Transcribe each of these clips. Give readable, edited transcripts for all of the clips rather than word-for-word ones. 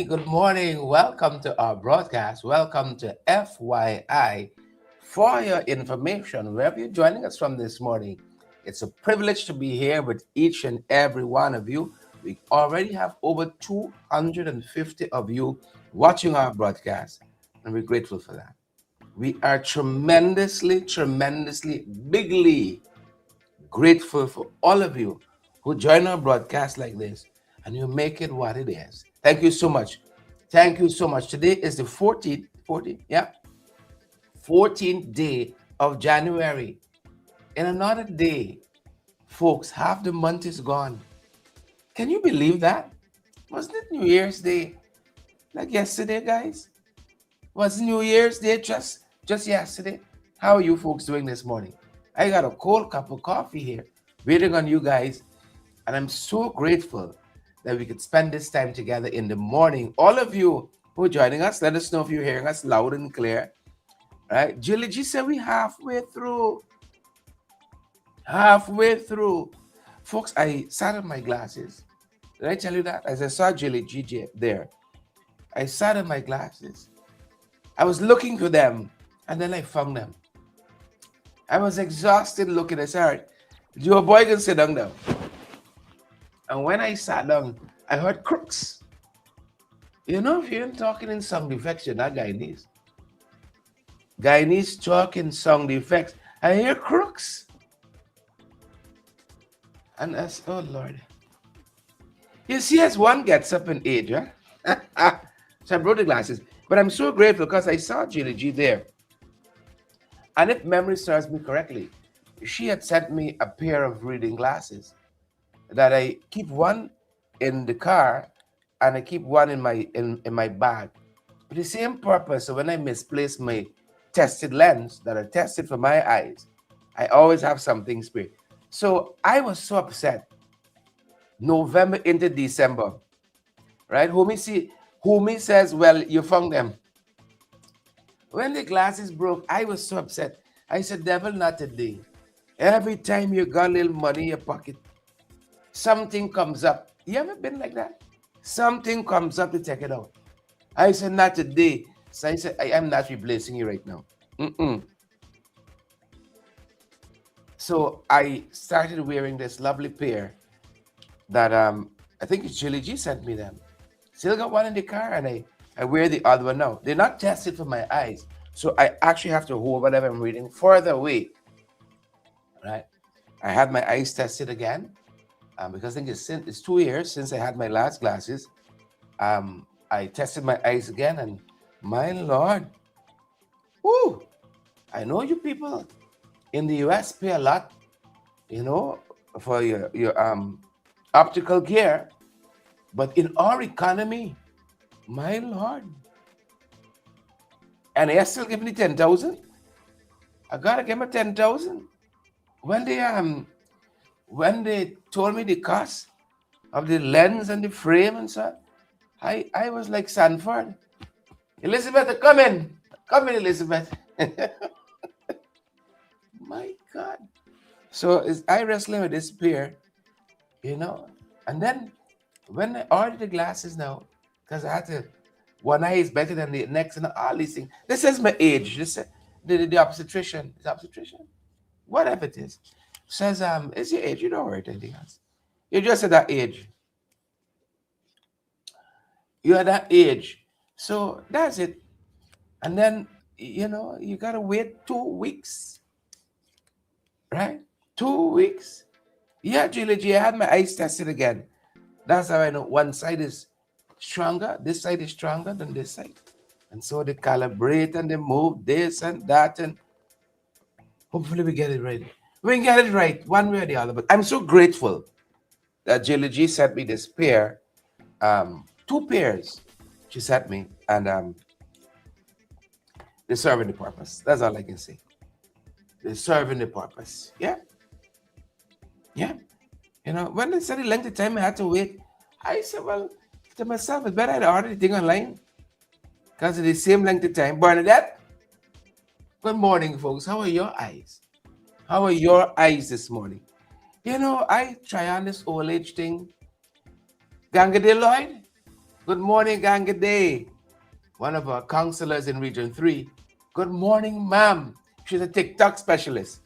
Good morning. Welcome to our broadcast. Welcome to FYI. For your information, wherever you're joining us from this morning, it's a privilege to be here with each and every one of you. We already have over 250 of you watching our broadcast, and we're grateful for that. We are tremendously, bigly grateful for all of you who join our broadcast like this, and you make it what it is. Thank you so much. Thank you so much. Today is the 14th day of January. In another day, folks, half the month is gone. Can you believe that? Wasn't it New Year's Day like yesterday, guys? Was New Year's Day just yesterday? How are you folks doing this morning? I got a cold cup of coffee here waiting on you guys, and I'm so grateful that we could spend this time together in the morning. All of you who are joining us, let us know if you're hearing us loud and clear. All right, Julie G said we halfway through. Folks, I sat on my glasses. Did I tell you that? As I saw Julie G there, I sat on my glasses. I was looking for them, and then I found them. I was exhausted looking. I said, all right, your boy can sit down now. And when I sat down, I heard crooks. You know, if you're talking in song defects, you're not Guyanese. Guyanese talking song defects. I hear crooks. And I said, oh Lord. You see, as one gets up in age, right? So I brought the glasses. But I'm so grateful because I saw Julie G there. And if memory serves me correctly, she had sent me a pair of reading glasses that I keep one in the car and I keep one in my bag. For the same purpose, so when I misplace my tested lens that are tested for my eyes, I always have something spare. So I was so upset. November into December, right? Homie says, well, you found them. When the glasses broke, I was so upset. I said, devil, not today. Every time you got a little money in your pocket, something comes up. You ever been like that? Something comes up to take it out. I said, not today. So I said, I am not replacing you right now. So I started wearing this lovely pair that I think it's Chili G sent me them. Still got one in the car, and I wear the other one now. They're not tested for my eyes, so I actually have to hold whatever I'm reading further away, right? I had my eyes tested again, because I think it's 2 years since I had my last glasses. I tested my eyes again, and my Lord, whoo! I know you people in the US pay a lot, you know, for your optical gear, but in our economy, my Lord, and they still giving me 10,000. I gotta give me 10,000. When they told me the cost of the lens and the frame and so, I was like Sanford. Elizabeth, come in. Come in, Elizabeth. My God. So is I wrestling with this pair, you know? And then when I ordered the glasses now, because I had to, one eye is better than the next and all these things. This is my age. This the obstetrician. Is obstetrician? Whatever it is. Says, it's your age. You don't worry anything else. You're just at that age. You're at that age. So that's it. And then, you got to wait 2 weeks, right? 2 weeks. Yeah, Julie G, I had my eyes tested again. That's how I know one side is stronger. This side is stronger than this side. And so they calibrate and they move this and that. And hopefully we get it right. We can get it right one way or the other. But I'm so grateful that Julie G sent me this pair. 2 pairs she sent me. And they're serving the purpose. That's all I can say. They're serving the purpose. Yeah. Yeah. When they said the length of time I had to wait, I said, well, to myself, it's better I order the thing online because it's the same length of time. Bernadette, good morning, folks. How are your eyes? How are your eyes this morning? I try on this old age thing. Ganga Day Lloyd, good morning, Ganga Day. One of our counselors in Region 3. Good morning, ma'am. She's a TikTok specialist.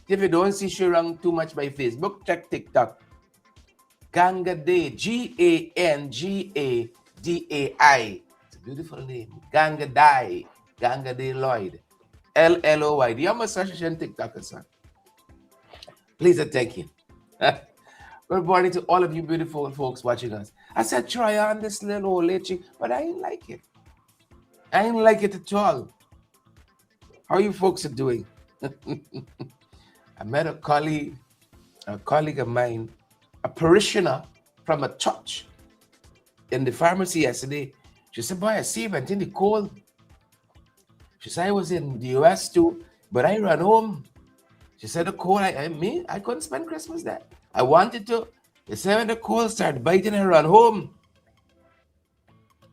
If you don't see she around too much by Facebook, check TikTok. Ganga Day, Gangadai. It's a beautiful name. Ganga Day, Ganga Day Lloyd, LLOY. Do you have a search on TikTok, sir? Please and thank you. Good morning to all of you beautiful folks watching us. I said try on this little old lady, but I didn't like it. I didn't like it at all. How you folks are doing? I met a colleague of mine, a parishioner from a church in the pharmacy yesterday. She said, boy, I see you went in the cold. She said, I was in the US too, but I ran home. She said, the cold, I couldn't spend Christmas there. I wanted to. They said, when the cold started biting, I ran home.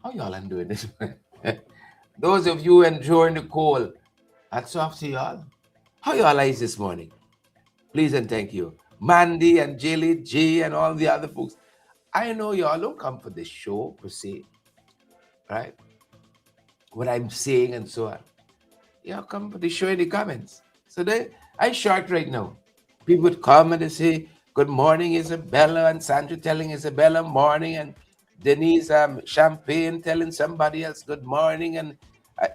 How y'all are doing this? Those of you enjoying the cold, hats off to y'all. How y'all is this morning? Please and thank you. Mandy and Jilly, G, and all the other folks. I know y'all don't come for the show per se, right? What I'm saying and so on. Y'all come for the show in the comments. So I short right now. People would comment and say, good morning, Isabella, and Sandra telling Isabella morning, and Denise Champagne telling somebody else good morning. And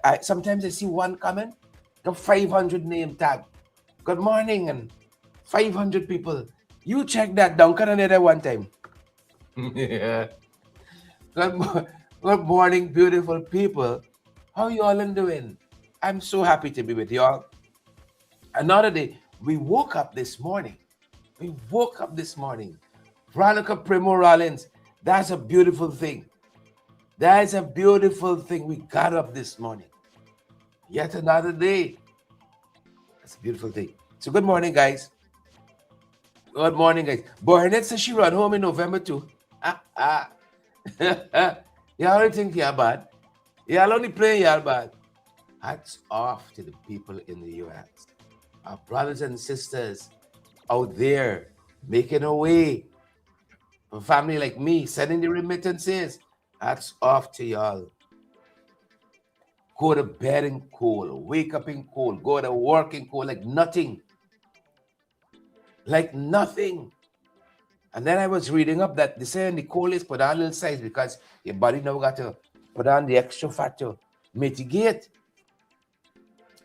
I sometimes I see one comment, the 500 name tag. Good morning, and 500 people. You check that down. Can I need that one time? Yeah. Good morning, beautiful people. How you all doing? I'm so happy to be with y'all. Another day. We woke up this morning. Veronica Primo Rollins. That's a beautiful thing. That is a beautiful thing. We got up this morning. Yet another day. That's a beautiful thing. So good morning, guys. Good morning, guys. Bernadette says she run home in November too. Y'all don't think you're bad. Y'all only play y'all bad. Hats off to the people in the US. Our brothers and sisters out there making a way. A family like me, sending the remittances. Hats off to y'all. Go to bed in cold, wake up in cold, go to work in cold like nothing. Like nothing. And then I was reading up that they say in the coal is put on a little size because your body now got to put on the extra fat to mitigate.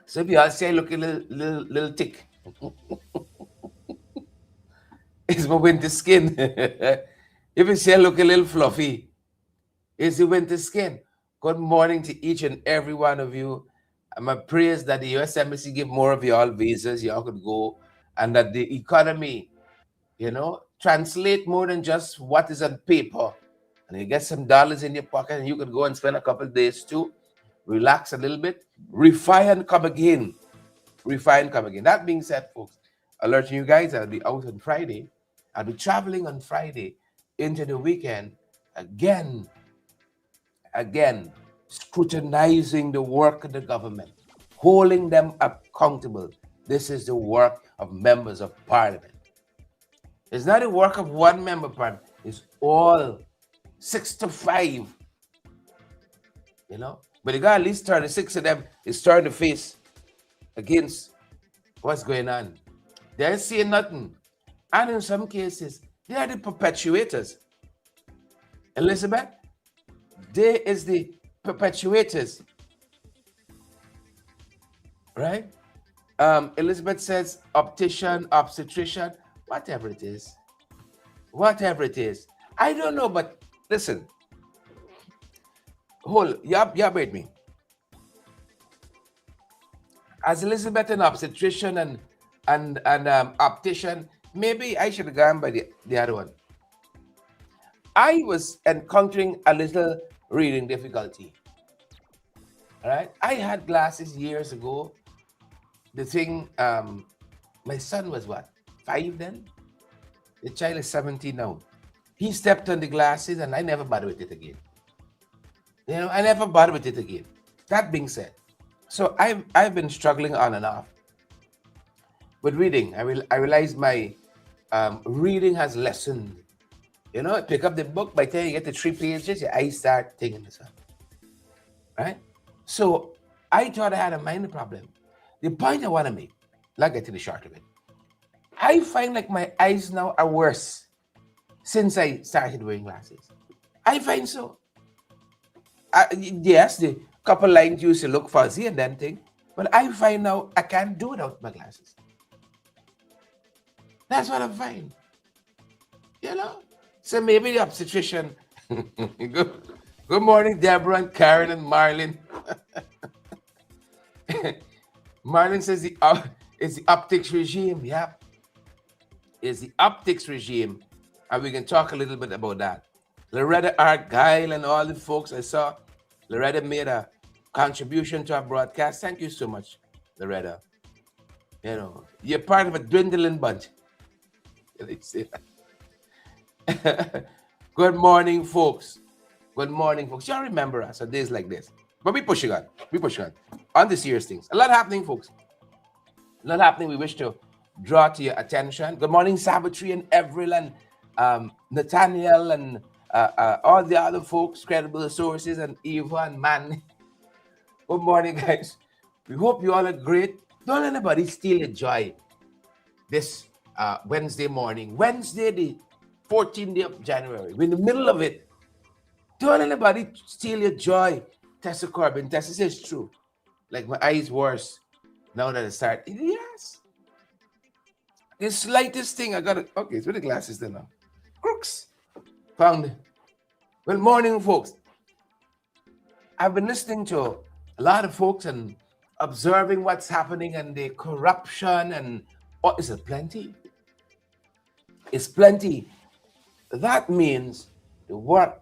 So if you all say look a little thick, it's my winter skin. If you say look a little fluffy, it's the winter skin. Good morning to each and every one of you. My prayers that the US Embassy give more of y'all visas, y'all could go, and that the economy, translate more than just what is on paper. And you get some dollars in your pocket and you could go and spend a couple of days too, relax a little bit, refine and come again. Refine, come again. That being said, folks, alerting you guys, I'll be out on Friday. I'll be traveling on Friday into the weekend again, scrutinizing the work of the government, holding them accountable. This is the work of members of parliament. It's not the work of one member of parliament. It's all 65, But you got at least 36 of them is starting to face against what's going on. They're saying nothing. And in some cases, they are the perpetuators. Elizabeth, they is the perpetuators. Right? Elizabeth says optician, obstetrician, whatever it is. Whatever it is. I don't know, but listen. Wait me. As Elizabeth an obstetrician and optician, maybe I should have gone by the other one. I was encountering a little reading difficulty. All right, I had glasses years ago. The thing, my son was what, 5 then? The child is 17 now. He stepped on the glasses and I never bothered with it again. I never bothered with it again. That being said, so I've been struggling on and off with reading. I realized my reading has lessened. Pick up the book, by the time you get to 3 pages, your eyes start thinking this one. Right? So I thought I had a minor problem. The point I want to make, let's get to the short of it. I find like my eyes now are worse since I started wearing glasses. I find so. Yes, the couple lines used to look fuzzy and then thing, but I find now I can't do without my glasses. That's what I find. So maybe the obstetrician. Good morning, Deborah and Karen and Marlon. Marlon says it's the optics regime. Yeah, it's the optics regime, and we can talk a little bit about that. Loretta Argyle and all the folks I saw. Loretta made a contribution to our broadcast. Thank you so much, Loretta. You're part of a dwindling bunch. Good morning, folks. Good morning, folks. Y'all remember us on days like this. But we pushing on. On the serious things. A lot happening, folks. A lot happening we wish to draw to your attention. Good morning, Savitri and Everil and Nathaniel and all the other folks, credible sources, and Eva and Man. Good morning, guys. We hope you all are great. Don't let anybody steal your joy this Wednesday morning. Wednesday, the 14th day of January. We're in the middle of it. Don't let anybody steal your joy. Tessa Corbin. Tessa says it's true. Like my eyes worse now that I start. Yes. The slightest thing I got to... Okay, it's with the glasses then now. Crooks. Found it. Well, morning, folks. I've been listening to a lot of folks and observing what's happening and the corruption and... Oh, is it plenty? It's plenty. That means the work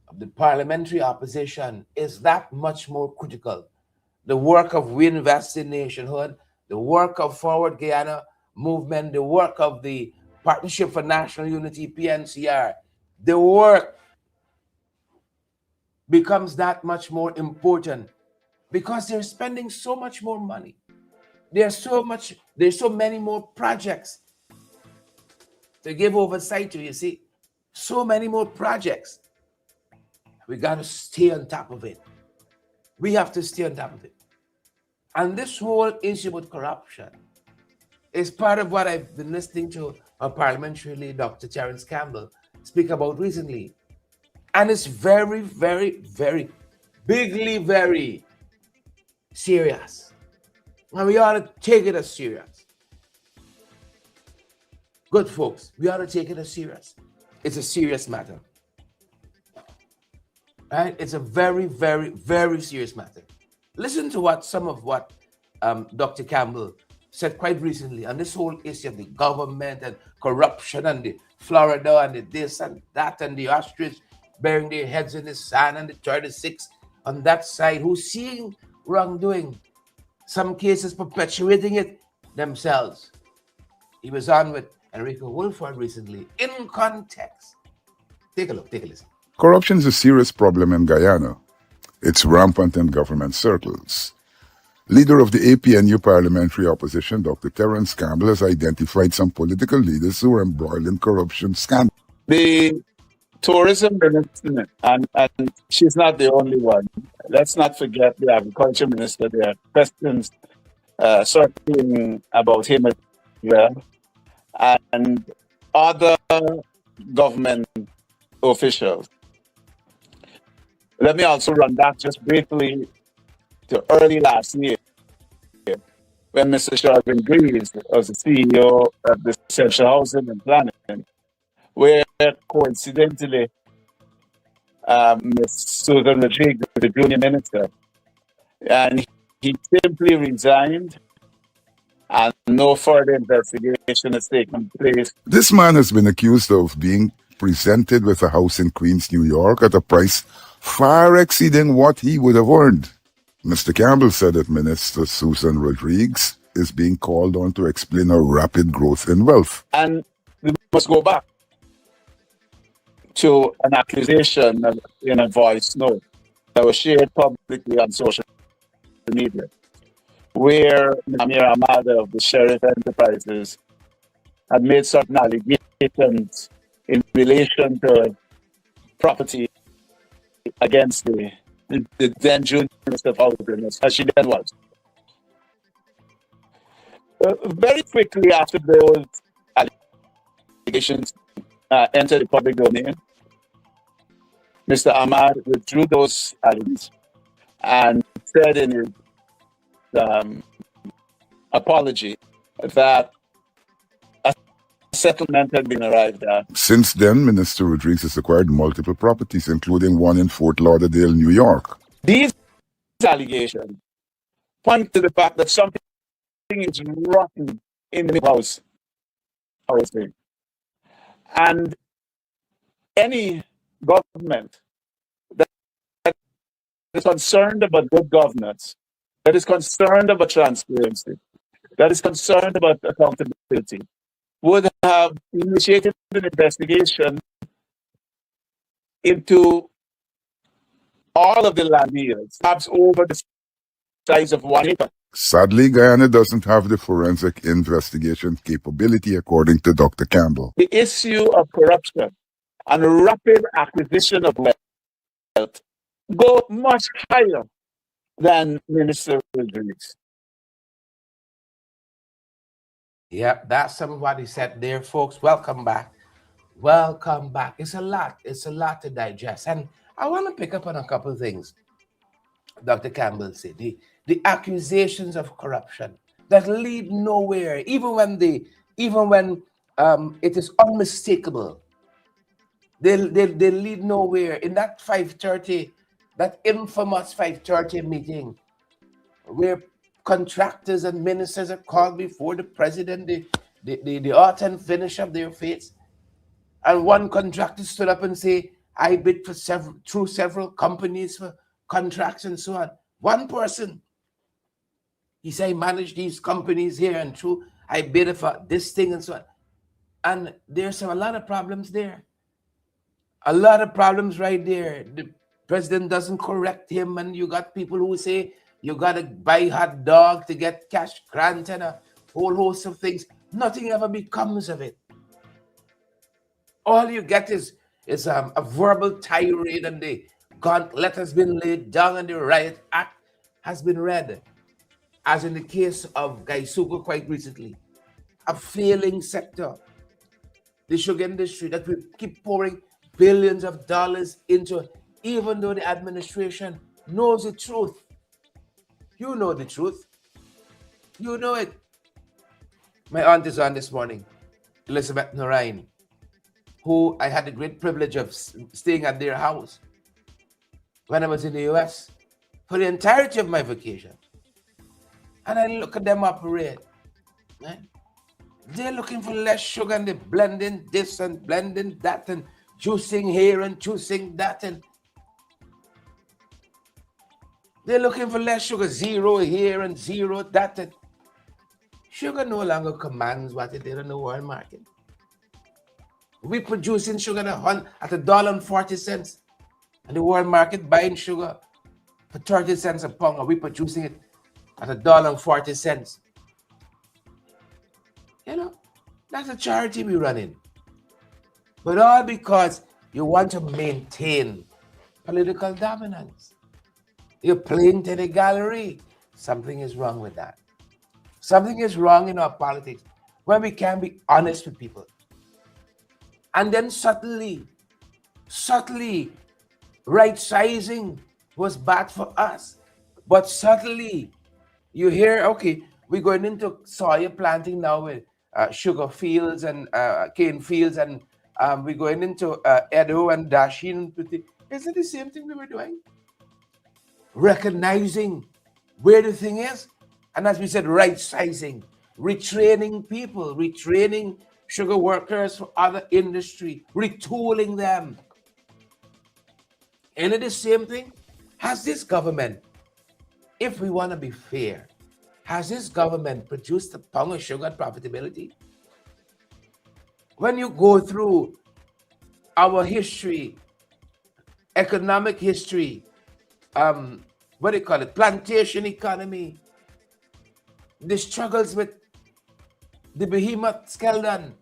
of the parliamentary opposition is that much more critical. The work of We Invest in Nationhood, the work of Forward Guyana Movement, the work of the Partnership for National Unity, PNCR, the work becomes that much more important because they're spending so much more money. There's so many more projects to give oversight to, you see. So many more projects. We got to stay on top of it. We have to stay on top of it. And this whole issue with corruption is part of what I've been listening to our parliamentary lead, Dr. Terence Campbell, speak about recently. And it's very, very, very, bigly very serious. And we ought to take it as serious. Good folks, we ought to take it as serious. It's a serious matter. Right? It's a very, very, very serious matter. Listen to some of what Dr. Campbell said quite recently on this whole issue of the government and corruption and the Florida and the this and that and the ostrich burying their heads in the sand and the 36 on that side who's seeing wrongdoing, some cases perpetuating it themselves. He was on with Enrico Wolford recently in context. Take a look, take a listen. Corruption is a serious problem in Guyana. It's rampant in government circles. Leader of the APNU parliamentary opposition, Dr. Terence Campbell, has identified some political leaders who are embroiled in corruption scandals. The tourism minister, and she's not the only one. Let's not forget the agriculture minister. There are questions circling about him as well, and other government officials. Let me also run back just briefly to early last year, when Mr. Shelvin Greaves was the CEO of the Central Housing and Planning, where coincidentally, Ms. Susan Rodriguez was the junior minister, and he simply resigned, and no further investigation has taken place. This man has been accused of being presented with a house in Queens, New York at a price far exceeding what he would have earned. Mr. Campbell said that Minister Susan Rodriguez is being called on to explain her rapid growth in wealth. And we must go back to an accusation in a voice note that was shared publicly on social media, where Amir Ahmad of the Sheriff Enterprises had made certain allegations in relation to property against the then junior minister of housing, as she then was. Very quickly after those allegations entered the public domain, Mr. Ahmad withdrew those allegations and said in his apology that a settlement had been arrived at. Since then, Minister Rodriguez has acquired multiple properties, including one in Fort Lauderdale, New York. These allegations point to the fact that something is rotten in the house. And any government that is concerned about good governance, that is concerned about transparency, that is concerned about accountability, would have initiated an investigation into all of the land deals, perhaps over the size of 1 acre. Sadly, Guyana doesn't have the forensic investigation capability, according to Dr. Campbell. The issue of corruption and rapid acquisition of wealth go much higher than Minister Rodriguez. Yeah, that's some of what he said there, folks. Welcome back. Welcome back. It's a lot. It's a lot to digest. And I want to pick up on a couple of things Dr. Campbell said. The accusations of corruption that lead nowhere, even when it is unmistakable. They lead nowhere. In that 5:30, that infamous 5:30 meeting, where contractors and ministers are called before the president, the art and finish of their fates, and one contractor stood up and say, "I bid for through several companies for contracts and so on." One person, he said, "I manage these companies here and through, I bid for this thing and so on." And there's a lot of problems there. A lot of problems right there. The president doesn't correct him, and you got people who say you got to buy hot dog to get cash grant and a whole host of things. Nothing ever becomes of it. All you get is a verbal tirade, and the gauntlet has been laid down and the riot act has been read, as in the case of Gaisuko quite recently. A failing sector, the sugar industry that we keep pouring billions of dollars into, even though the administration knows the truth. You know the truth. You know it. My aunt is on this morning, Elizabeth Norine, who I had the great privilege of staying at their house when I was in the US for the entirety of my vacation. And I look at them operate. Right? They're looking for less sugar and they're blending this and blending that and juicing here and juicing that. And they're looking for less sugar, zero here and zero that. And sugar no longer commands what it is in the world market. We're producing sugar at $1.40, and the world market buying sugar for 30 cents a pound, and we're producing it at $1.40. You know, that's a charity we're running. But all because you want to maintain political dominance. You're playing to the gallery. Something is wrong with that. Something is wrong in our politics when we can't be honest with people. And then subtly, right-sizing was bad for us. But subtly, you hear, okay, we're going into soya planting now with sugar fields and cane fields, and we're going into Edo and Dashin. Is it the same thing we were doing? Recognizing where the thing is, and as we said, right-sizing, retraining people, retraining sugar workers for other industry, retooling them. And it is the same thing. Has this government, if we want to be fair, has this government produced a pound of sugar at profitability? When you go through our history, economic history, what do you call it, plantation economy, the struggles with the behemoth Skeldon,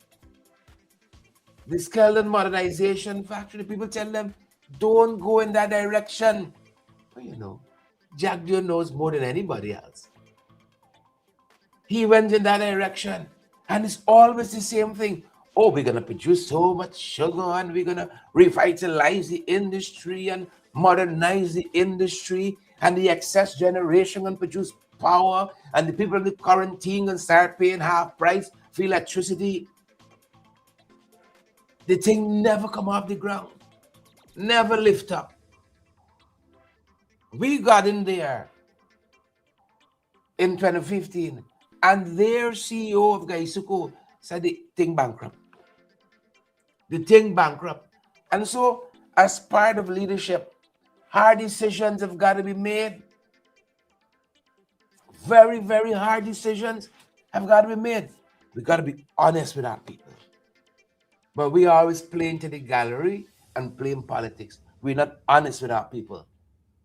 the Skeldon modernization factory, people tell them, don't go in that direction. But you know, Jack Deere knows more than anybody else. He went in that direction, and it's always the same thing. Oh, we're going to produce so much sugar, and we're going to revitalize the industry and modernize the industry, and the excess generation going to produce power, and the people in the quarantine going to start paying half price for electricity. The thing never come off the ground, never lift up. We got in there in 2015, and their CEO of Gaisuko said the thing bankrupt. The thing bankrupt. And so, as part of leadership, hard decisions have got to be made. Very, very hard decisions have got to be made. We got to be honest with our people. But we are always playing to the gallery and playing politics. We're not honest with our people.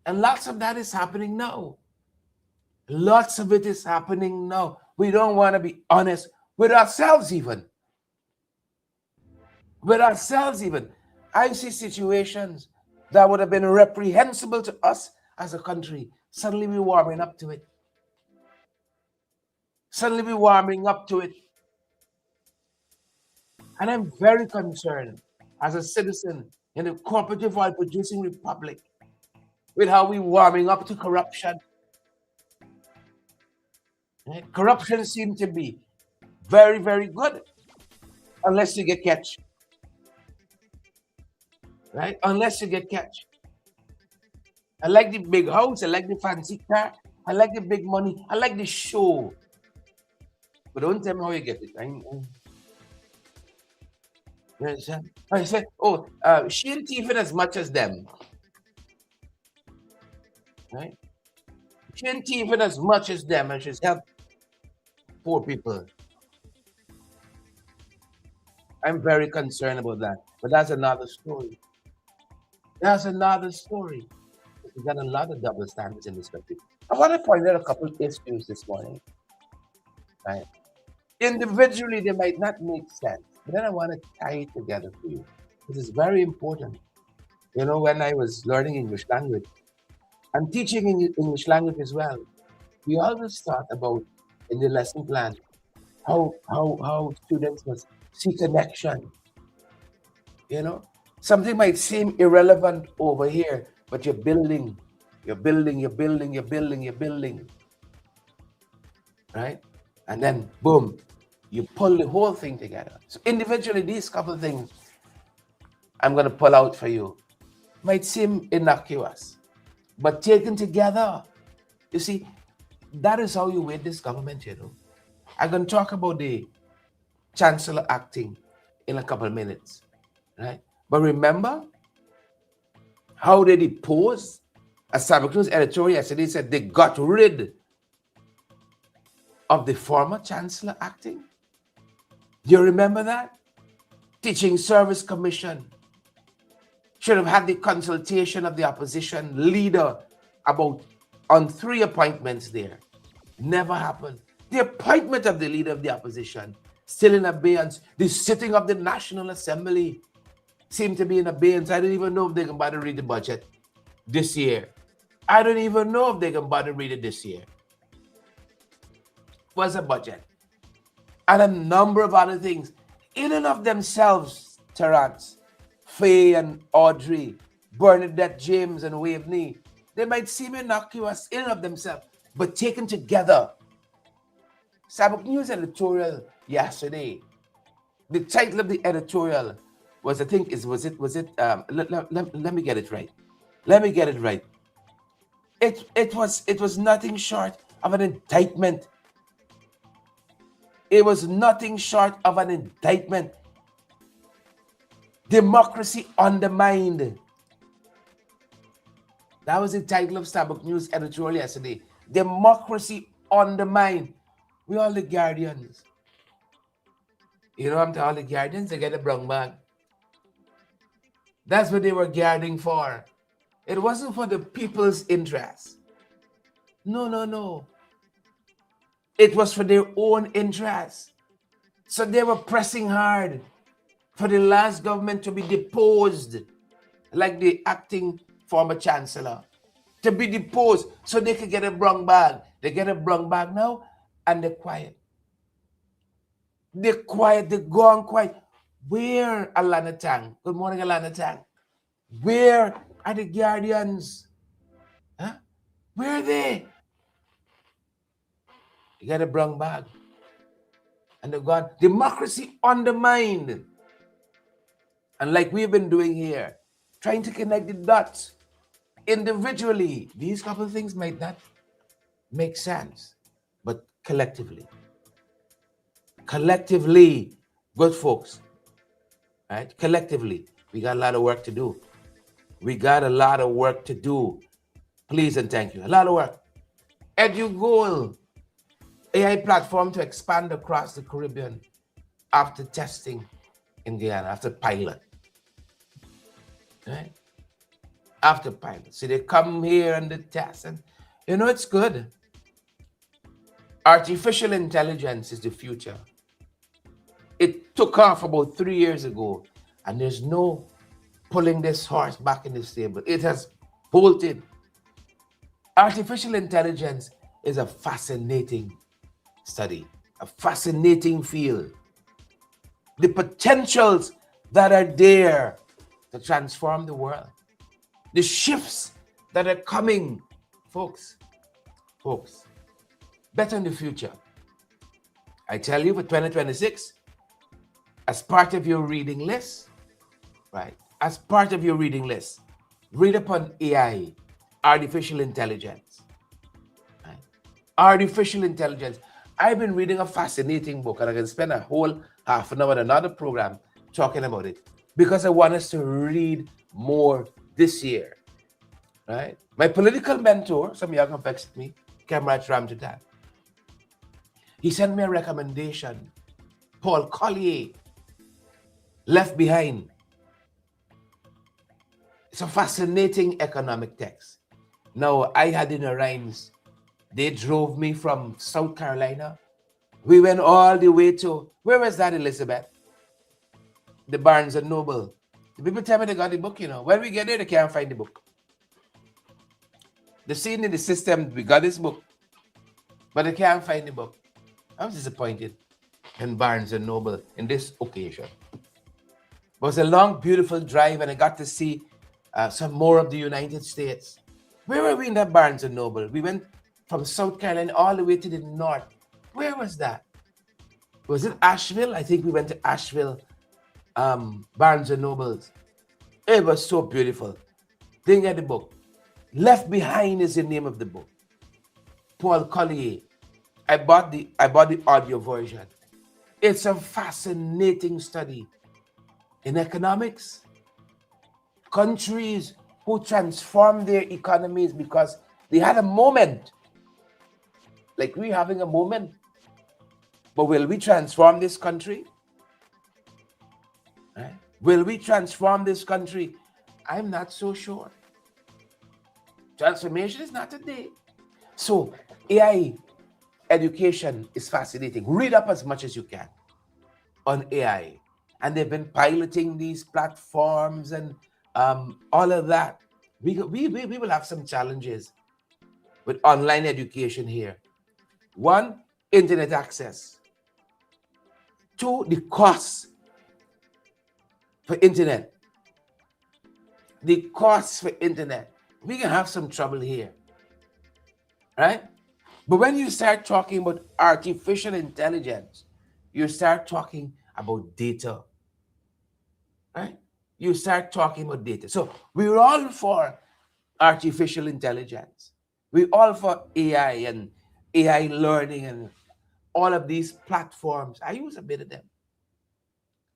And lots of that is happening now. Lots of it is happening now. We don't want to be honest with ourselves even. With ourselves even. I see situations that would have been reprehensible to us as a country. Suddenly we're warming up to it. Suddenly we're warming up to it. And I'm very concerned as a citizen in a cooperative oil producing republic with how we're warming up to corruption. Right? Corruption seems to be very, very good unless you get catch. Right? Unless you get catch. I like the big house. I like the fancy car. I like the big money. I like the show. But don't tell me how you get it. I said, oh, she ain't thieving as much as them. Right? She ain't thieving as much as them, and she's helped poor people. I'm very concerned about that. But that's another story. That's another story. We've got a lot of double standards in this country. I want to point out a couple of issues this morning. Right? Individually, they might not make sense, but then I want to tie it together for you. This is very important. You know, when I was learning English language and teaching English language as well, we always thought about in the lesson plan how students must see connection. You know, something might seem irrelevant over here, but you're building, right? And then boom, you pull the whole thing together. So individually, these couple of things I'm going to pull out for you might seem innocuous, but taken together, you see, that is how you win this government, you know. I'm going to talk about the chancellor acting in a couple of minutes, right? But remember how they deposed a Sabbath News editorial yesterday said they got rid of the former chancellor acting. Do you remember that? Teaching Service Commission should have had the consultation of the opposition leader about on 3 appointments there. Never happened. The appointment of the leader of the opposition still in abeyance. The sitting of the National Assembly seemed to be in abeyance. I don't even know if they can bother read the budget this year. I don't even know if they can bother read it this year. What's a budget? And a number of other things. In and of themselves, Terrence, Faye and Audrey, Bernadette James and Waveney, they might seem innocuous in and of themselves, but taken together. Sabbath News editorial yesterday, the title of the editorial was, I think, let me get it right. Let me get it right. It was nothing short of an indictment. It was nothing short of an indictment. Democracy undermined. That was the title of Sabbath News editorial yesterday. Democracy undermined. We all the guardians. You know, I'm to all the guardians, they get a brown bag. That's what they were guarding for. It wasn't for the people's interest. No. It was for their own interest. So they were pressing hard for the last government to be deposed, like the acting former chancellor, to be deposed so they could get a brown bag. They get a brown bag now, and they're quiet. They're quiet, they're gone quiet. Where Alana Tang? Good morning, Alana Tang. Where are the guardians? Huh? Where are they? You get a brown bag. And they're gone. Democracy undermined. And like we've been doing here, trying to connect the dots individually. These couple of things might not make sense, but collectively, good folks, right? Collectively, we got a lot of work to do. Please and thank you. A lot of work. EduGoal, AI platform to expand across the Caribbean after testing in Guyana, after pilot. Right? After pilot. So they come here and they test, and you know it's good. Artificial intelligence is the future. It took off about 3 years ago, and there's no pulling this horse back in the stable. It has bolted. Artificial intelligence is a fascinating study, a fascinating field. The potentials that are there to transform the world, the shifts that are coming, folks, better in the future. I tell you, for 2026, as part of your reading list, right? As part of your reading list, read upon AI, artificial intelligence. Right? Artificial intelligence. I've been reading a fascinating book, and I can spend a whole half an hour on another program talking about it because I want us to read more this year. Right? My political mentor, some of y'all can text me, Comrade Ramjadan. He sent me a recommendation. Paul Collier, Left Behind. It's a fascinating economic text. Now, I had in the Rhymes. They drove me from South Carolina. We went all the way to, where was that, Elizabeth? The Barnes and Noble. The people tell me they got the book, you know. When we get there, they can't find the book. They've seen in the system, we got this book, but they can't find the book. I was disappointed in Barnes and Noble in this occasion. It was a long, beautiful drive, and I got to see some more of the United States. Where were we in that Barnes and Noble? We went from South Carolina all the way to the north. Where was that? Was it Asheville? I think we went to Asheville, Barnes and Nobles. It was so beautiful. Didn't get the book. Left Behind is the name of the book. Paul Collier. I bought the audio version. It's a fascinating study in economics. Countries who transformed their economies because they had a moment. Like we're having a moment. But will we transform this country? Right? Will we transform this country? I'm not so sure. Transformation is not today. So AI education is fascinating. Read up as much as you can on AI. And they've been piloting these platforms and all of that. We will have some challenges with online education here. One, internet access. Two, the cost for internet. The cost for internet. We can have some trouble here, right? But when you start talking about artificial intelligence, you start talking about data, right? You start talking about data. So we're all for artificial intelligence. We're all for AI and AI learning and all of these platforms. I use a bit of them.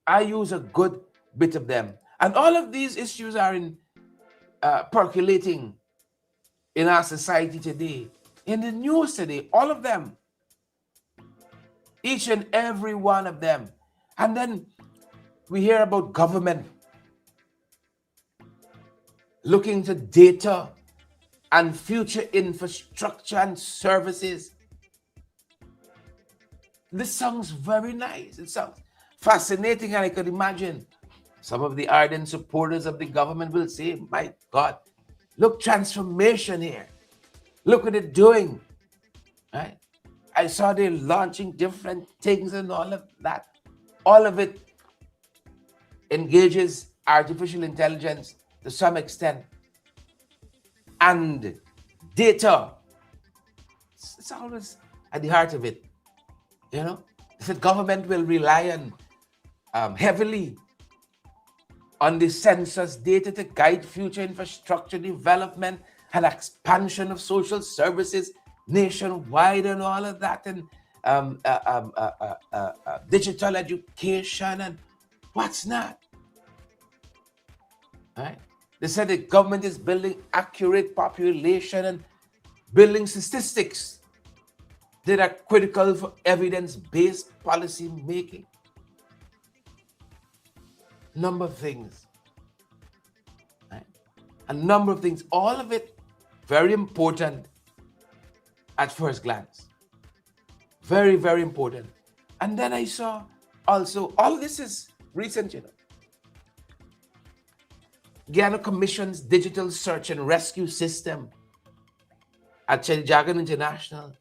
I use a good bit of them. And all of these issues are percolating in our society today, in the news today, all of them, each and every one of them. And then we hear about government looking to data and future infrastructure and services. This sounds very nice. It sounds fascinating, and I could imagine some of the ardent supporters of the government will say, my God, look, transformation here. Look what they're doing. Right? I saw they're launching different things and all of that. All of it engages artificial intelligence to some extent. And data, it's always at the heart of it. You know, the government will rely on heavily on the census data to guide future infrastructure development and expansion of social services nationwide and all of that, and digital education and what's not. Right? They said the government is building accurate population and building statistics that are critical for evidence-based policy making. Number of things. Right? A number of things. All of it very important at first glance. Very, very important. And then I saw also, all this is recent, you know. Guyana Commission's digital search and rescue system at Chedijagan International.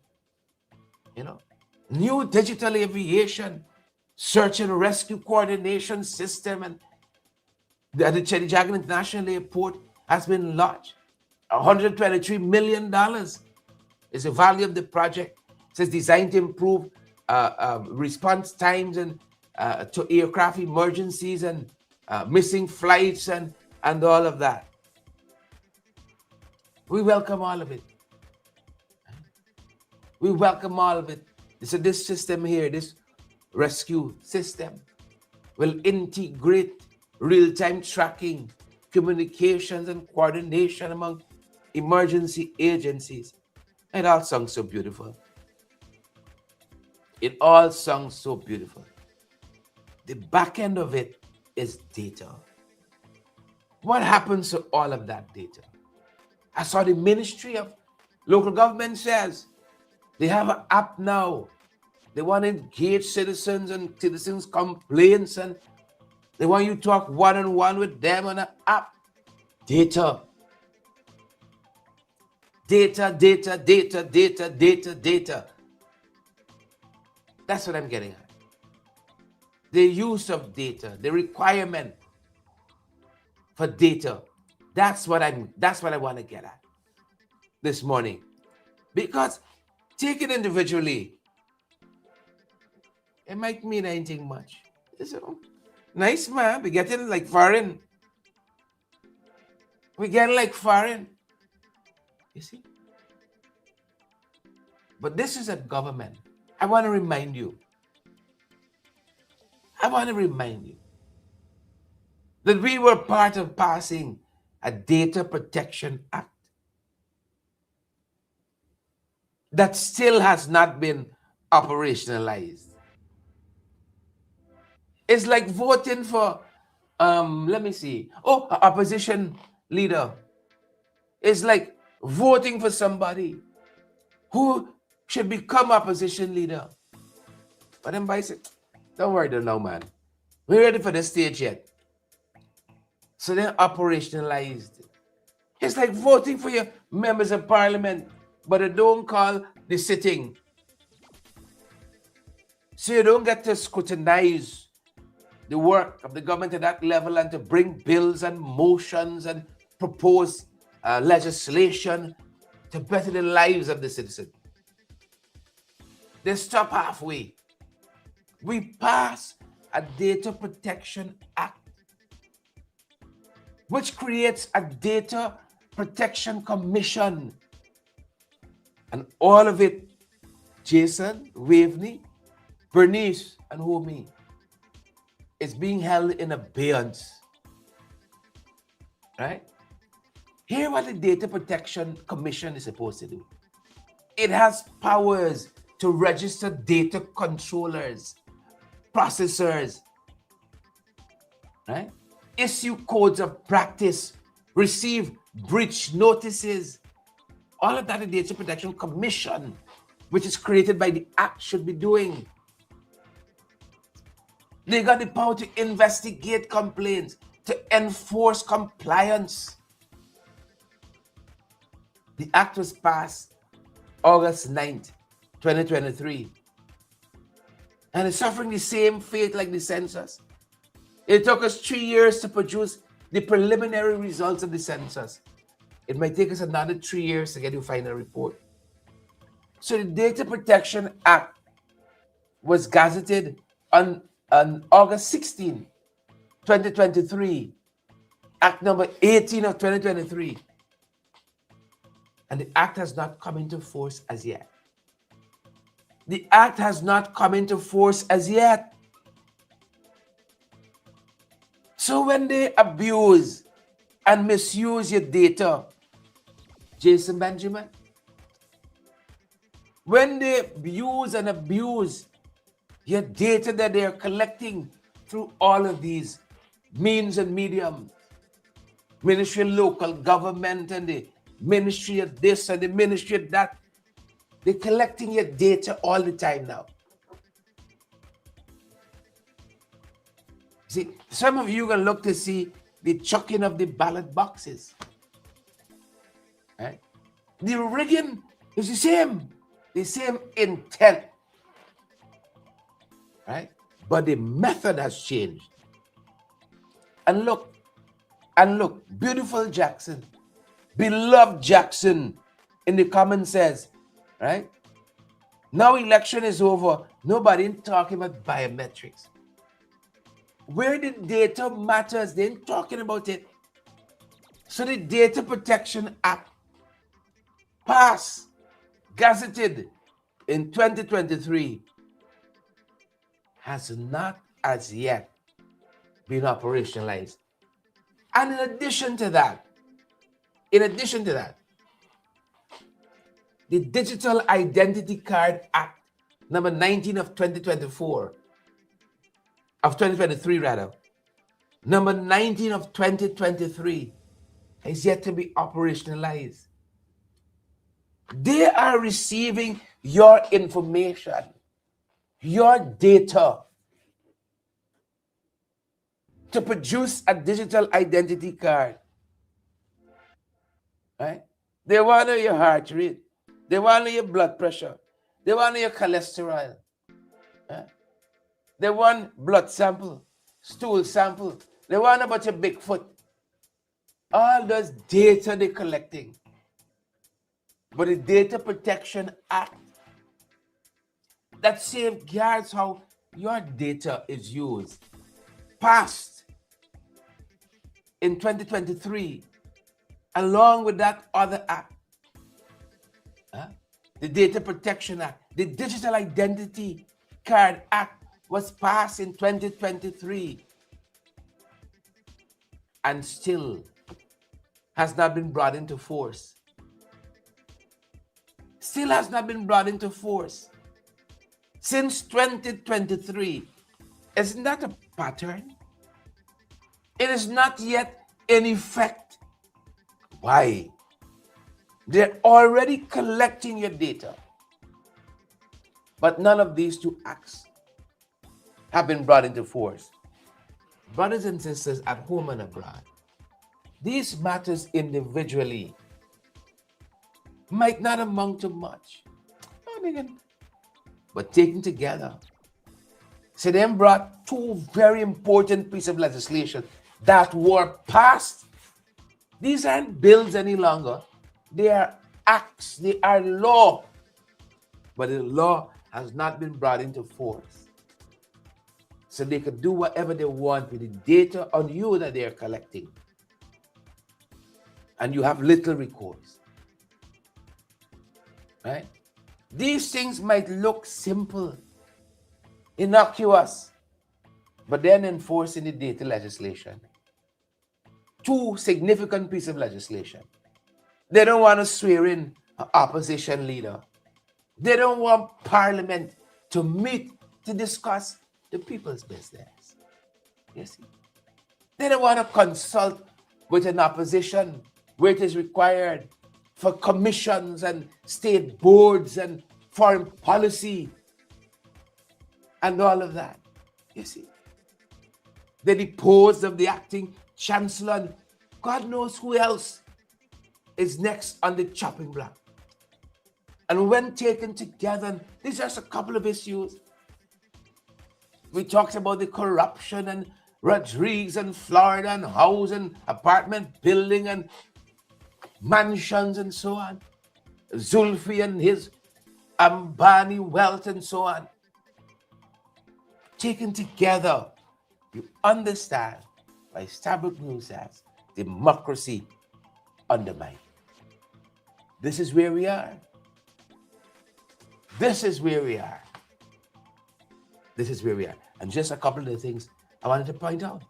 You know, new digital aviation search and rescue coordination system and the Chedijagan International Airport has been launched. $123 million is the value of the project. It says designed to improve response times and to aircraft emergencies and missing flights and all of that. We welcome all of it. We welcome all of it. So this system here, this rescue system, will integrate real-time tracking, communications, and coordination among emergency agencies. It all sounds so beautiful. It all sounds so beautiful. The back end of it is data. What happens to all of that data? I saw the Ministry of Local Government says they have an app now. They want to engage citizens and citizens' complaints, and they want you to talk one-on-one with them on an app. Data. Data, data, data, data, data, data. That's what I'm getting at. The use of data, the requirement for data. That's what I want to get at this morning. Because taken individually, it might mean anything much. So, nice, man. We're getting like foreign. We're getting like foreign. You see? But this is a government. I want to remind you that we were part of passing a Data Protection Act that still has not been operationalized. It's like voting for, let me see, an opposition leader. It's like voting for somebody who should become opposition leader. But then by say, don't worry, don't know, man. We're ready for the stage yet. So then operationalized. It's like voting for your members of parliament, but they don't call the sitting. So you don't get to scrutinize the work of the government at that level and to bring bills and motions and propose legislation to better the lives of the citizen. They stop halfway. We pass a Data Protection Act, which creates a Data Protection Commission. And all of it, Jason, Waveney, Bernice, and Homie, is being held in abeyance. Right? Here's what the Data Protection Commission is supposed to do. It has powers to register data controllers, processors, right? Issue codes of practice, receive breach notices. All of that the Data Protection Commission, which is created by the Act, should be doing. They got the power to investigate complaints, to enforce compliance. The Act was passed August 9th, 2023. And it's suffering the same fate like the census. It took us 3 years to produce the preliminary results of the census. It might take us another 3 years to get the final report. So the Data Protection Act was gazetted on August 16, 2023, Act number 18 of 2023. And the Act has not come into force as yet. The Act has not come into force as yet. So when they abuse and misuse your data, Jason Benjamin, when they use and abuse your data that they are collecting through all of these means and mediums, Ministry of Local Government and the Ministry of this and the Ministry of that, they're collecting your data all the time now. See, some of you are going to look to see the chucking of the ballot boxes. Right? The rigging is the same intent. Right? But the method has changed. And look, beautiful Jackson, beloved Jackson in the comments says, right? Now election is over, nobody ain't talking about biometrics. Where the data matters, they ain't talking about it. So the Data Protection Act passed, gazetted in 2023, has not as yet been operationalized. And in addition to that, the Digital Identity Card Act, number 19 of 2024, of 2023 rather, number 19 of 2023, is yet to be operationalized. They are receiving your information, your data, to produce a digital identity card. Right? They want to know your heart rate. They want to know your blood pressure. They want to know your cholesterol. Right? They want blood sample, stool sample. They want to know about your Bigfoot. all those data they're collecting. But the Data Protection Act that safeguards how your data is used passed in 2023, along with that other act, the Data Protection Act. The Digital Identity Card Act was passed in 2023 and still has not been brought into force. Still has not been brought into force. Since 2023, isn't that a pattern? It is not yet in effect. Why? They're already collecting your data. But none of these two acts have been brought into force. Brothers and sisters at home and abroad, these matters individually might not amount to much, but taken together. So then brought two very important pieces of legislation that were passed. These aren't bills any longer. They are acts, they are law. But the law has not been brought into force. So they could do whatever they want with the data on you that they are collecting. And you have little recourse. Right? These things might look simple, innocuous, but then enforced in the data legislation. Two significant pieces of legislation. They don't want to swear in an opposition leader. They don't want Parliament to meet to discuss the people's business. You see? They don't want to consult with an opposition where it is required for commissions and state boards and foreign policy and all of that. You see? They deposed of the acting chancellor and God knows who else is next on the chopping block. And when taken together, these are just a couple of issues. We talked about the corruption and Rodriguez and Florida and house and apartment building and mansions and so on. Zulfi and his Ambani wealth and so on. Taken together, you understand why Starbuck News says democracy undermined. This is where we are. This is where we are. This is where we are. And just a couple of the things I wanted to point out.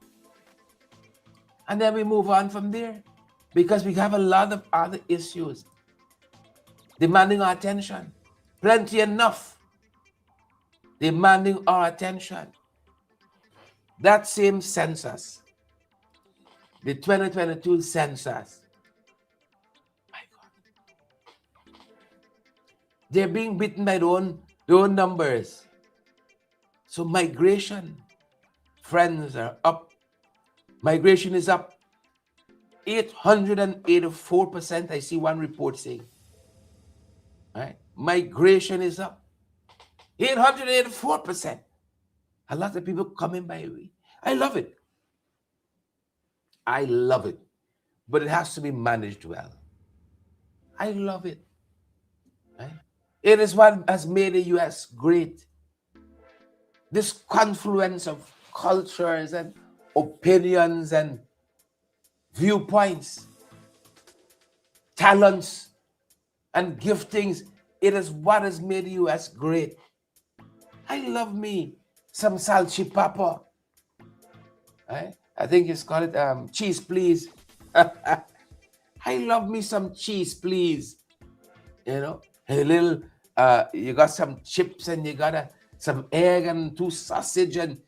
And then we move on from there because we have a lot of other issues demanding our attention. Plenty enough demanding our attention. That same census, the 2022 census, my God, they're being beaten by their own numbers. So migration, friends, are up. Migration is up 884%. I see one report saying. Right? Migration is up 884%. A lot of people coming by way. I love it. I love it. But it has to be managed well. I love it. Right? It is what has made the US great. This confluence of cultures and opinions and viewpoints, talents and giftings, it is what has made the US great. I love me some salchipapa. Right? I think it's called cheese, please. I love me some cheese, please. You know, a little, you got some chips and you got some egg and 2 sausage and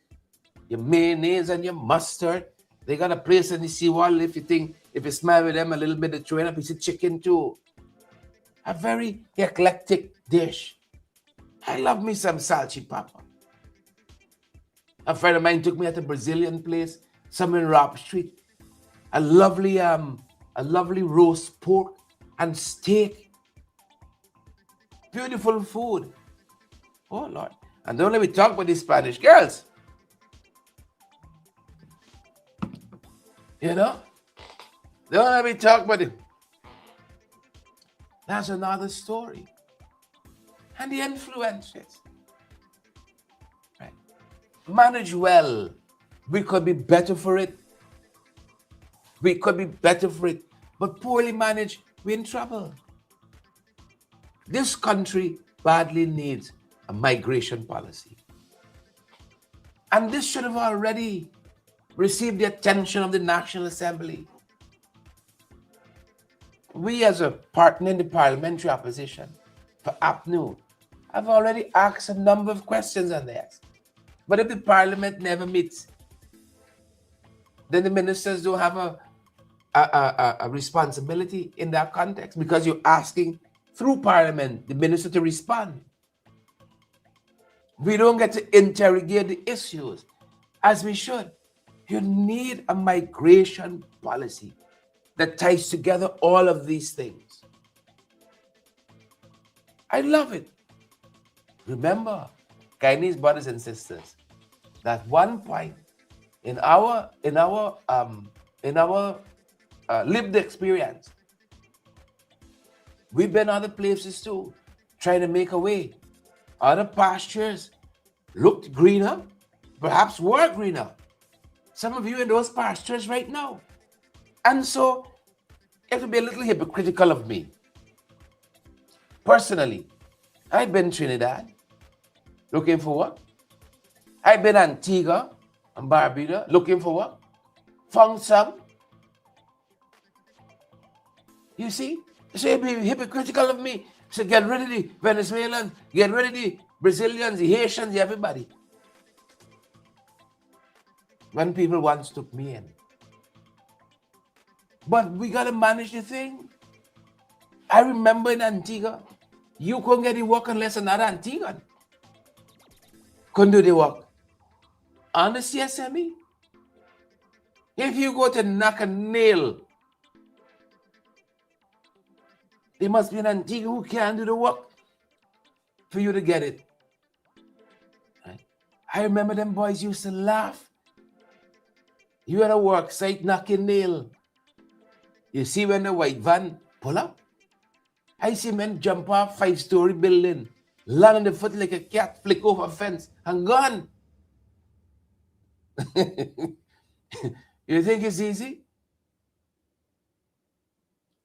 your mayonnaise and your mustard. They got a place in the seawall if you smile with them a little bit, they throw in a piece of chicken too. A very eclectic dish. I love me some salchipapa. A friend of mine took me at a Brazilian place, somewhere in Robb Street. A lovely roast pork and steak. Beautiful food. Oh Lord. And don't let me talk about these Spanish girls. You know? Don't let me talk about it. That's another story. And the influences. Right? Manage well. We could be better for it. We could be better for it. But poorly managed, we're in trouble. This country badly needs a migration policy. And this should have already received the attention of the National Assembly. We, as a partner in the parliamentary opposition for APNU, have already asked a number of questions on this. But if the parliament never meets, then the ministers don't have a responsibility in that context, because you're asking through parliament the minister to respond. We don't get to interrogate the issues as we should. You need a migration policy that ties together all of these things. I love it. Remember, Guyanese brothers and sisters, that one point in our lived experience, we've been other places too, trying to make a way. Other pastures looked greener, perhaps were greener. Some of you in those pastures right now. And so it would be a little hypocritical of me. Personally, I've been Trinidad looking for work. I've been Antigua and Barbuda looking for work. Found some. You see? So it'd be hypocritical of me. So get rid of the Venezuelans, get rid of the Brazilians, the Haitians, everybody. When people once took me in. But we gotta manage the thing. I remember in Antigua, you couldn't get the work unless another Antiguan couldn't do the work. On the CSME, if you go to knock a nail, there must be an Antigua who can do the work for you to get it. Right? I remember them boys used to laugh. You at a work site knocking nail. You see when the white van pull up? I see men jump off 5-story building, land on the foot like a cat, flick over a fence, and gone. You think it's easy?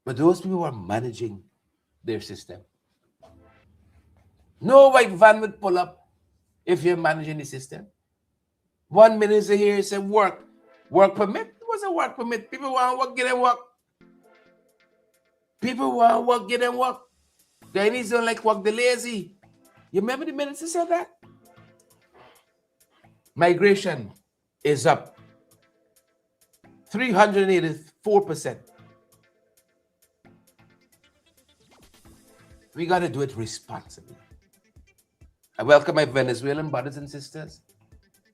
But those people are managing their system. No white van would pull up if you're managing the system. One minister here said work permit. What's a work permit? People want to work, get them work. People want to work, get them work. Guyanese don't like work, they're lazy. You remember the minister said that? Migration is up 384%. We got to do it responsibly. I welcome my Venezuelan brothers and sisters,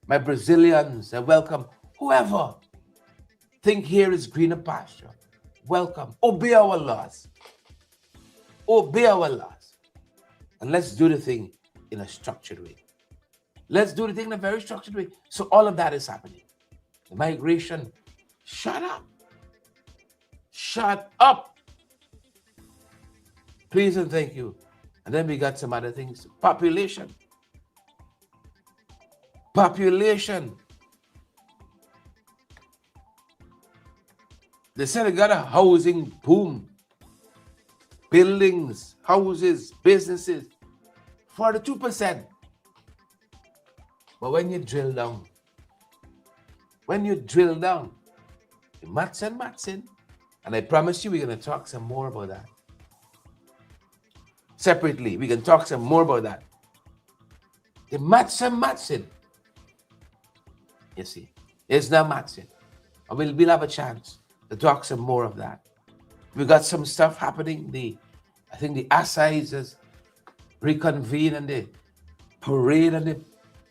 my Brazilians. I welcome whoever think here is greener pasture. Welcome. Obey our laws. Obey our laws. And let's do the thing in a structured way. Let's do the thing in a very structured way. So all of that is happening. The migration, shut up. Shut up. Please and thank you. And then we got some other things. Population. Population. They said they got a housing boom. Buildings, houses, businesses, 42%. But when you drill down, the maths in, and I promise you we're going to talk some more about that. Separately, we can talk some more about that. The maths in. You see, it's not maths in. And we'll have a chance to talk some more of that. We got some stuff happening. I think the Assis has reconvened, and the parade and the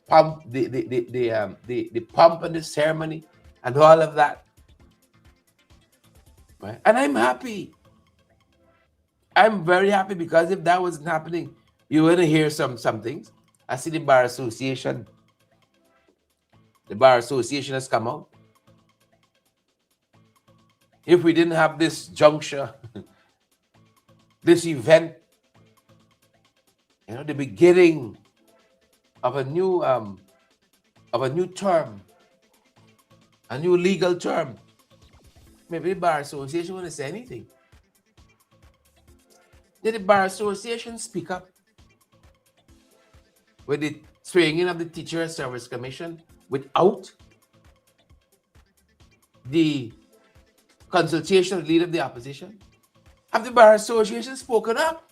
pump, the pump and the ceremony and all of that. Right? And I'm happy. I'm very happy, because if that wasn't happening, you were going to hear some things. I see the Bar Association. The Bar Association has come out. if we didn't have this juncture, this event, the beginning of a new term, a new legal term, maybe the Bar Association wouldn't say anything. Did the Bar Association speak up with the swearing in of the Teacher Service Commission without the consultation of the leader of the opposition? Have the Bar Association spoken up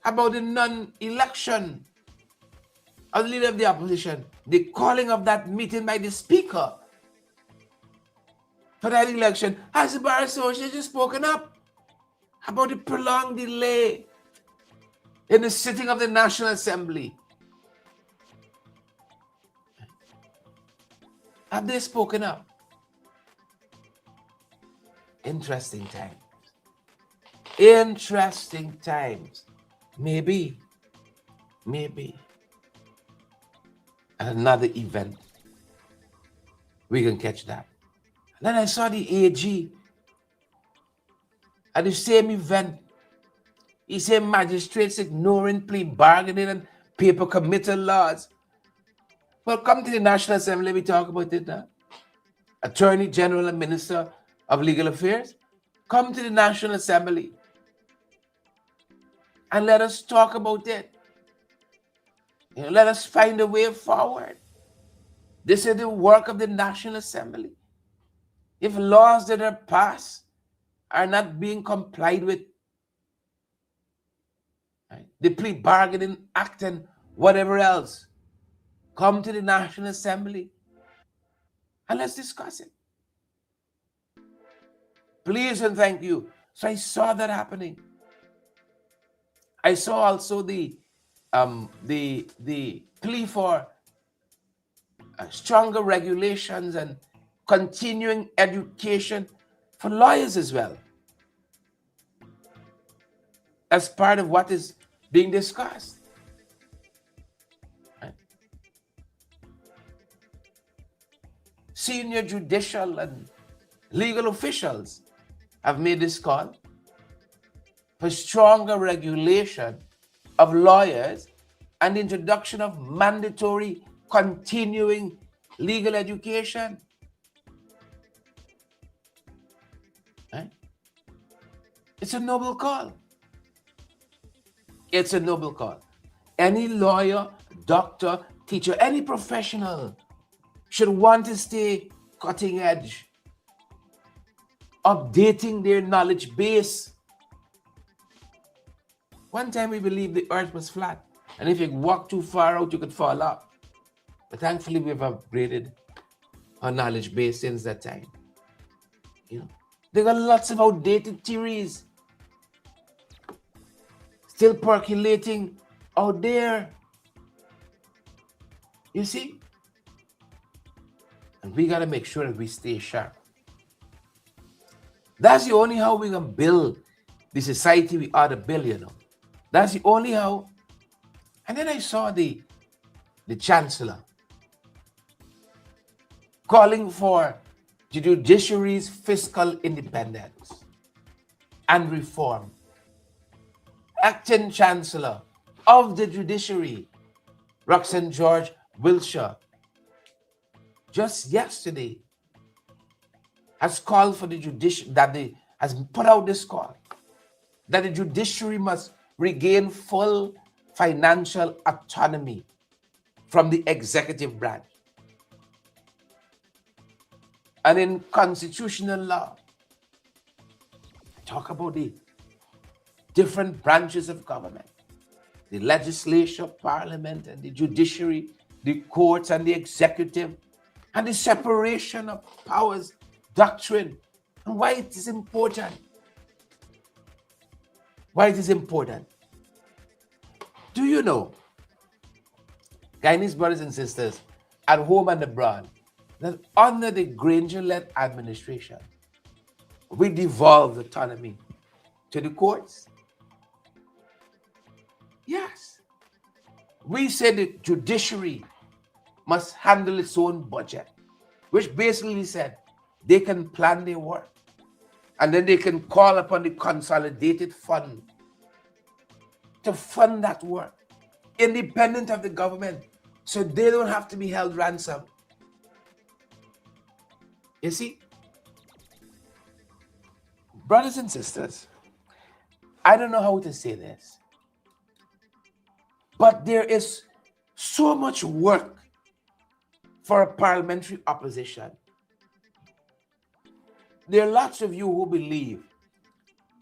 about the non-election of the leader of the opposition, the calling of that meeting by the speaker for that election? Has the Bar Association spoken up about the prolonged delay in the sitting of the National Assembly? Have they spoken up? Interesting times. Interesting times. Maybe. At another event, we can catch that. And then I saw the AG at the same event. He said magistrates ignoring plea bargaining and paper committal laws. Well, come to the National Assembly, we talk about it now. Attorney General and Minister of Legal Affairs, come to the National Assembly and let us talk about it. Let us find a way forward. This is the work of the National Assembly. If laws that are passed are not being complied with, right, the plea bargaining act and whatever else, come to the National Assembly and let's discuss it. Please and thank you. So I saw that happening. I saw also the plea for stronger regulations and continuing education for lawyers as well, as part of what is being discussed. Right? Senior judicial and legal officials have made this call for stronger regulation of lawyers and introduction of mandatory continuing legal education. Right? It's a noble call. It's a noble call. Any lawyer, doctor, teacher, any professional should want to stay cutting edge, updating their knowledge base. One time we believed the earth was flat, and if you walk too far out, you could fall off. But thankfully, we've upgraded our knowledge base since that time. There are lots of outdated theories still percolating out there. You see? And we got to make sure that we stay sharp. That's the only how we can build the society we ought to build, That's the only how. And then I saw the chancellor calling for the judiciary's fiscal independence and reform. Acting Chancellor of the Judiciary, Roxanne George Wiltshire, just yesterday has called for the judiciary, has put out this call that the judiciary must regain full financial autonomy from the executive branch. And in constitutional law, talk about the different branches of government, the legislature, parliament, and the judiciary, the courts and the executive, and the separation of powers doctrine, and why it is important. Why it is important. Do you know, Guyanese brothers and sisters, at home and abroad, that under the Granger-led administration, we devolved autonomy to the courts? Yes. We said the judiciary must handle its own budget, which basically said they can plan their work. And then they can call upon the consolidated fund to fund that work, independent of the government, so they don't have to be held ransom. You see, brothers and sisters, I don't know how to say this, but there is so much work for a parliamentary opposition. There are lots of you who believe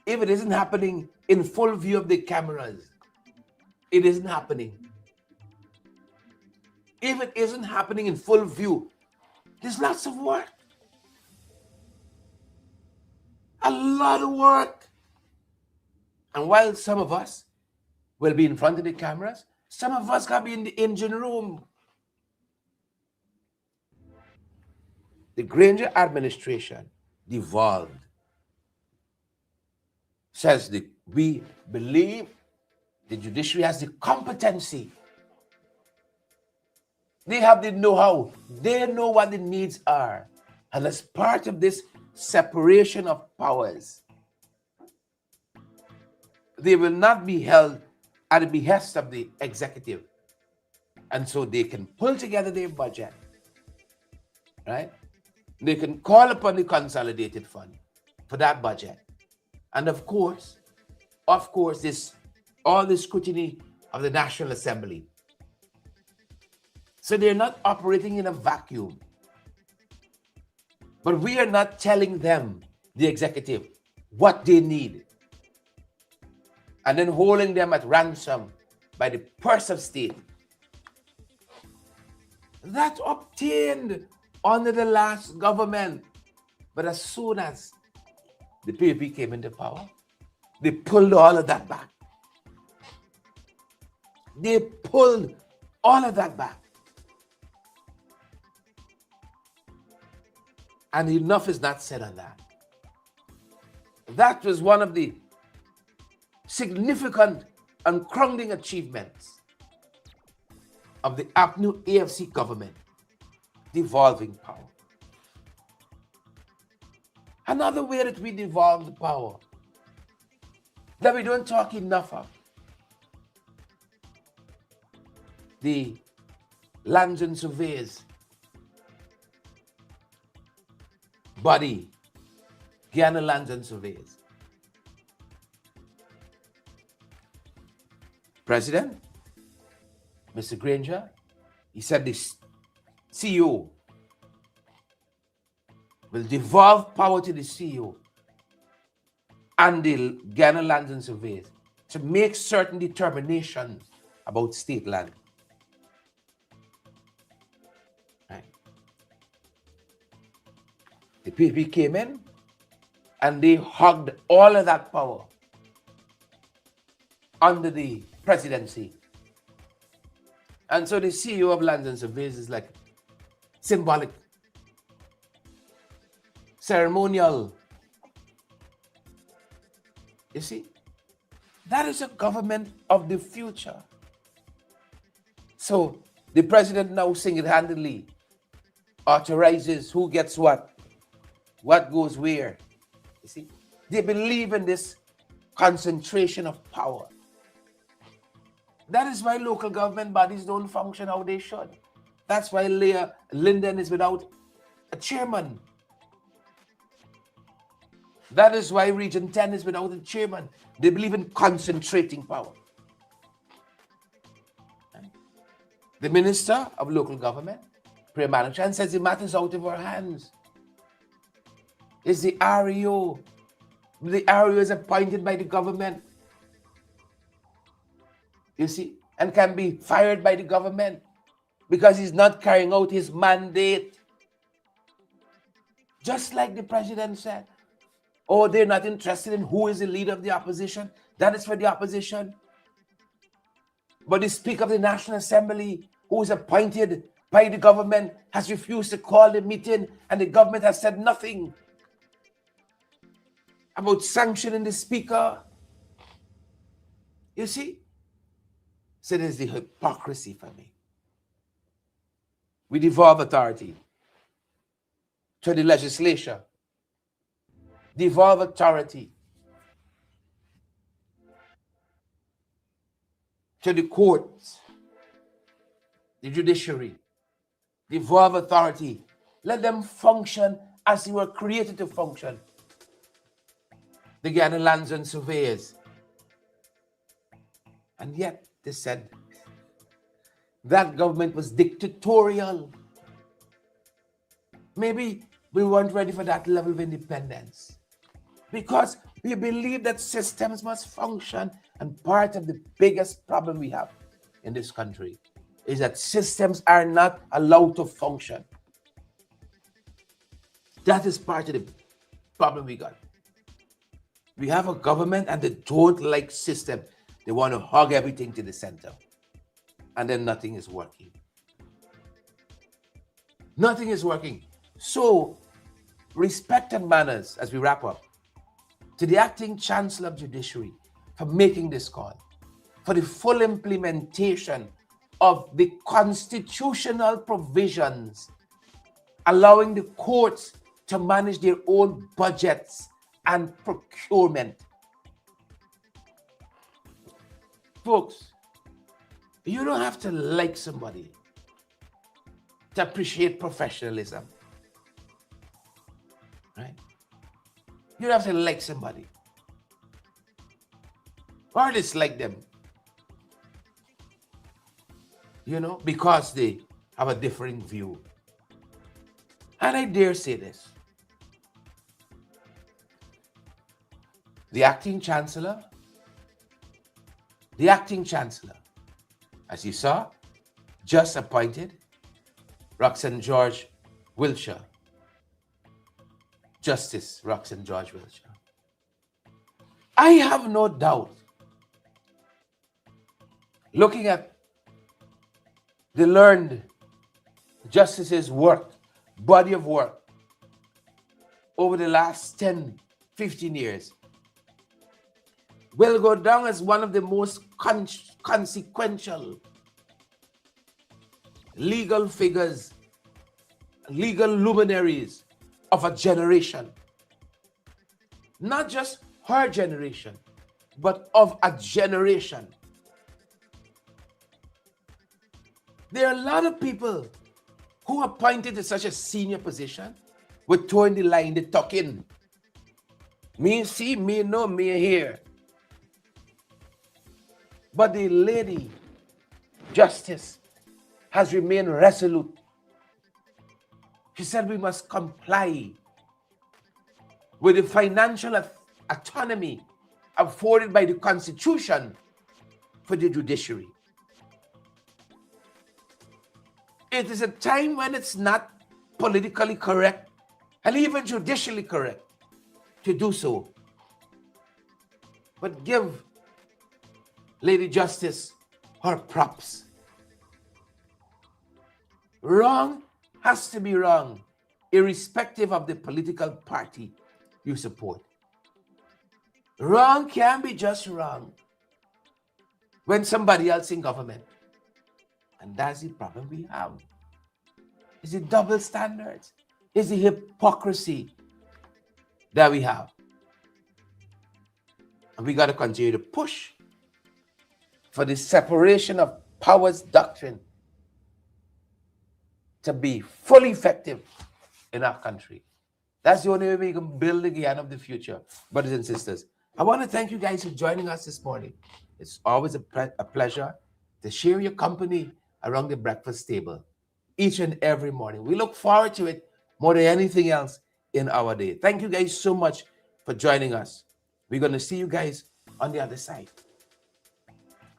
if it isn't happening in full view of the cameras, it isn't happening. If it isn't happening in full view, there's lots of work. A lot of work. And while some of us will be in front of the cameras, some of us got to be in the engine room. The Granger administration devolved. Says that we believe the judiciary has the competency. They have the know-how. They know what the needs are. And as part of this separation of powers, they will not be held at the behest of the executive. And so they can pull together their budget, right? They can call upon the consolidated fund for that budget. And of course, all the scrutiny of the National Assembly. So they're not operating in a vacuum. But we are not telling them, the executive, what they need, and then holding them at ransom by the purse of state. That obtained under the last government. But as soon as the PPP came into power, they pulled all of that back. They pulled all of that back. And enough is not said on that. That was one of the significant and crowning achievements of the APNU AFC government, devolving power. Another way that we devolve power that we don't talk enough of, the Lands and Surveys body, Guyana Lands and Surveys. President, Mr. Granger, he said this CEO will devolve power to the CEO and the Guyana Lands and Surveys to make certain determinations about state land. Right. The PPP came in and they hugged all of that power under the presidency. And so the CEO of Lands and Surveys is like symbolic, ceremonial. You see, that is a government of the future. So the president now single-handedly authorizes who gets what goes where. You see, they believe in this concentration of power. That is why local government bodies don't function how they should. That's why Linden is without a chairman. That is why Region 10 is without a chairman. They believe in concentrating power. The Minister of Local Government, Priya Manachan, says the matter is out of our hands. It's the REO. The REO is appointed by the government. You see, and can be fired by the government because he's not carrying out his mandate. Just like the president said, oh, they're not interested in who is the leader of the opposition. That is for the opposition. But the Speaker of the National Assembly, who is appointed by the government, has refused to call the meeting, and the government has said nothing about sanctioning the Speaker. You see? So there's the hypocrisy for me. We devolve authority. to the legislature, devolve authority to the courts, the judiciary, devolve authority. Let them function as they were created to function. The Ghana lands and surveyors. And yet, they said that government was dictatorial. Maybe we weren't ready for that level of independence because we believe that systems must function. And part of the biggest problem we have in this country is that systems are not allowed to function. That is part of the problem we got. We have a government and they don't like system. They want to hog everything to the center. And then nothing is working. Nothing is working. So, respect and manners as we wrap up to the acting Chancellor of Judiciary for making this call, for the full implementation of the constitutional provisions allowing the courts to manage their own budgets and procurement. Folks, you don't have to like somebody to appreciate professionalism. Right? You don't have to like somebody or dislike them, because they have a differing view. And I dare say this. The acting chancellor, as you saw, just appointed Roxanne George Wiltshire, Justice Roxanne George Wiltshire. I have no doubt, looking at the learned justice's work, body of work, over the last 10, 15 years, will go down as one of the most consequential legal figures, legal luminaries of a generation. Not just her generation, but of a generation. There are a lot of people who are appointed to such a senior position with towing the line, they tuck in. Me see, me know, me here. But the lady justice has remained resolute. She said we must comply with the financial autonomy afforded by the Constitution for the judiciary. It is a time when it's not politically correct and even judicially correct to do so. But give Lady Justice her props. Wrong has to be wrong, irrespective of the political party you support. Wrong can be just wrong when somebody else in government. And that's the problem we have. It's the double standards. It's the hypocrisy that we have. And we got to continue to push for the separation of powers doctrine to be fully effective in our country. That's the only way we can build the Guyana of the future, brothers and sisters. I want to thank you guys for joining us this morning. It's always a pleasure to share your company around the breakfast table each and every morning. We look forward to it more than anything else in our day. Thank you guys so much for joining us. We're going to see you guys on the other side.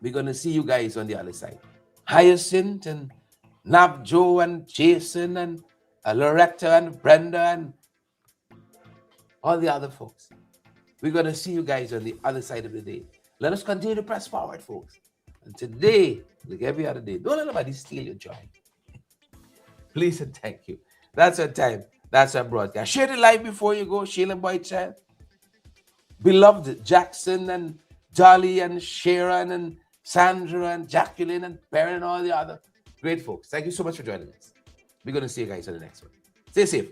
We're going to see you guys on the other side. Hyacinth and Nav Joe and Jason and Loretta and Brenda and all the other folks. We're going to see you guys on the other side of the day. Let us continue to press forward, folks. And today, like every other day, don't let nobody steal your joy. Please and thank you. That's our time. That's our broadcast. Share the live before you go. Sheila Boyd Child. Beloved Jackson and Dolly and Sharon and Sandra and Jacqueline and Perrin and all the other great folks. Thank you so much for joining us. We're going to see you guys on the next one. Stay safe.